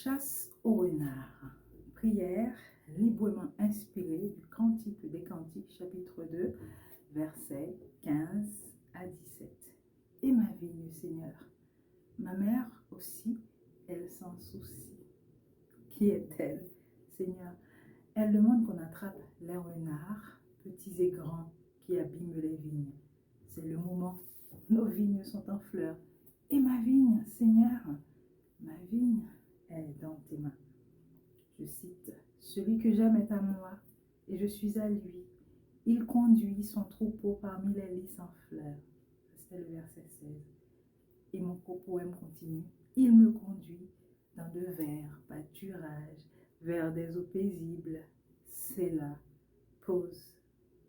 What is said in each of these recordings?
chasse au renard. Prière librement inspirée du Cantique des Cantiques, chapitre 2, versets 15 à 17. Et ma vigne, Seigneur, ma mère aussi, elle s'en soucie. Qui est-elle, Seigneur? Elle demande qu'on attrape les renards, petits et grands, qui abîment les vignes. C'est le moment. Nos vignes sont en fleurs. Et ma vigne, Seigneur, ma vigne est dans tes mains. Je cite, « Celui que j'aime est à moi, et je suis à lui. Il conduit son troupeau parmi les lys en fleurs. » C'est le verset 16. Et mon poème continue. « Il me conduit dans de verts pâturages, vers des eaux paisibles. C'est là, pause,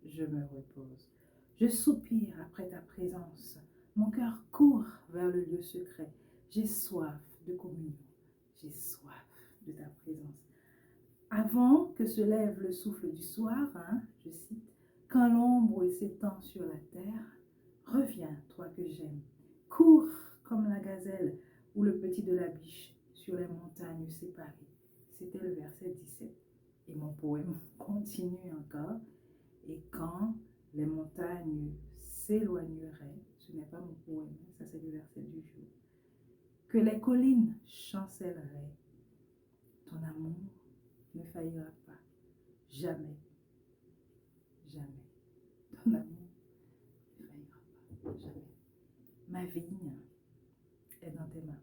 je me repose. Je soupire après ta présence. Mon cœur court vers le lieu secret. J'ai soif de communion. J'ai soif de ta présence. » Avant que se lève le souffle du soir, je cite, « Quand l'ombre s'étend sur la terre, reviens, toi que j'aime. Cours comme la gazelle ou le petit de la biche sur les montagnes séparées. » C'était le verset 17. Et mon poème continue encore. « Et quand les montagnes s'éloigneraient, » ce n'est pas mon poème, ça c'est le verset du jour, « que les collines chancelleraient, ton amour ne faillira pas, jamais, jamais. Ton amour ne faillira pas, jamais. Ma vigne est dans tes mains. »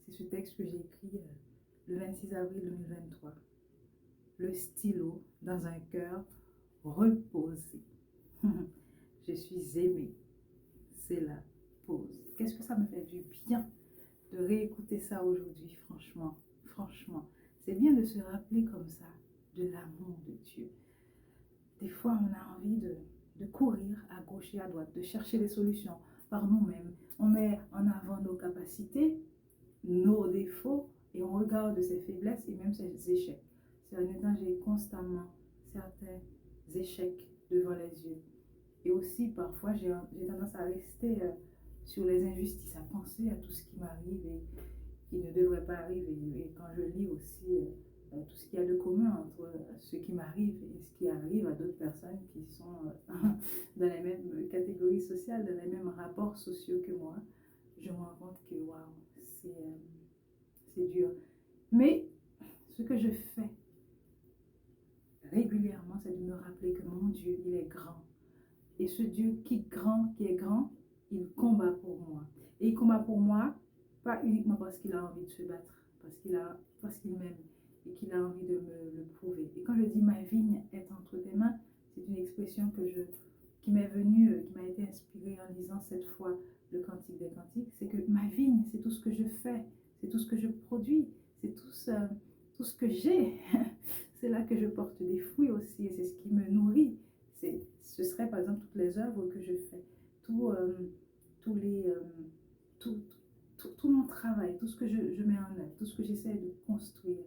C'est ce texte que j'ai écrit le 26 avril 2023. Le stylo dans un cœur reposé. Je suis aimée. C'est la pause. Qu'est-ce que ça me fait du bien de réécouter ça aujourd'hui, franchement. Franchement. C'est bien de se rappeler comme ça de l'amour de Dieu. Des fois, on a envie de courir à gauche et à droite, de chercher des solutions par nous-mêmes. On met en avant nos capacités, nos défauts, et on regarde ses faiblesses et même ses échecs. C'est en étant, j'ai constamment certains échecs devant les yeux. Et aussi, parfois, j'ai tendance à rester sur les injustices, à penser à tout ce qui m'arrive et qui ne devrait pas arriver. Et quand je lis aussi tout ce qu'il y a de commun entre ce qui m'arrive et ce qui arrive à d'autres personnes qui sont dans les mêmes catégories sociales, dans les mêmes rapports sociaux que moi, je me rends compte que waouh, c'est dur. Mais ce que je fais régulièrement, c'est de me rappeler que mon Dieu, il est grand. Et ce Dieu qui est grand, il combat pour moi. Et il combat pour moi, pas uniquement parce qu'il a envie de se battre, parce qu'il m'aime et qu'il a envie de me le prouver. Et quand je dis ma vigne est entre tes mains, c'est une expression qui m'est venue, qui m'a été inspirée en lisant cette fois le Cantique des Cantiques. C'est que ma vigne, c'est tout ce que je fais, c'est tout ce que je produis, c'est tout ce que j'ai. C'est là que je porte des fruits aussi et c'est ce qui me nourrit. Ce serait par exemple toutes les œuvres que je fais, tout mon travail, tout ce que je mets en œuvre, tout ce que j'essaie de construire.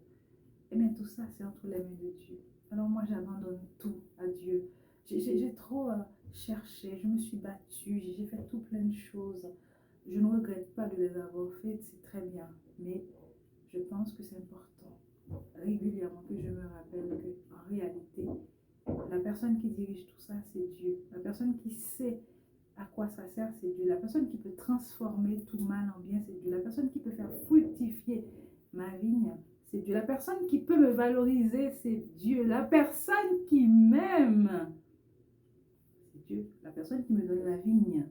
Et bien tout ça, c'est entre les mains de Dieu. Alors moi, j'abandonne tout à Dieu. J'ai trop cherché, je me suis battue, j'ai fait tout plein de choses. Je ne regrette pas de les avoir faites, c'est très bien. Mais je pense que c'est important régulièrement que je me rappelle qu'en réalité, la personne qui dirige tout ça, c'est Dieu. La personne qui sait à quoi ça sert, c'est Dieu. La personne qui peut transformer tout mal en bien, c'est Dieu. La personne qui peut faire fructifier ma vigne, c'est Dieu. La personne qui peut me valoriser, c'est Dieu. La personne qui m'aime, c'est Dieu. La personne qui me donne la vigne,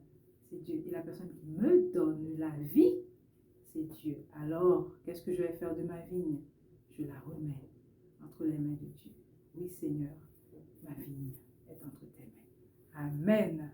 c'est Dieu. Et la personne qui me donne la vie, c'est Dieu. Alors, qu'est-ce que je vais faire de ma vigne? Je la remets entre les mains de Dieu. Oui, Seigneur, ma vigne est entre tes mains. Amen.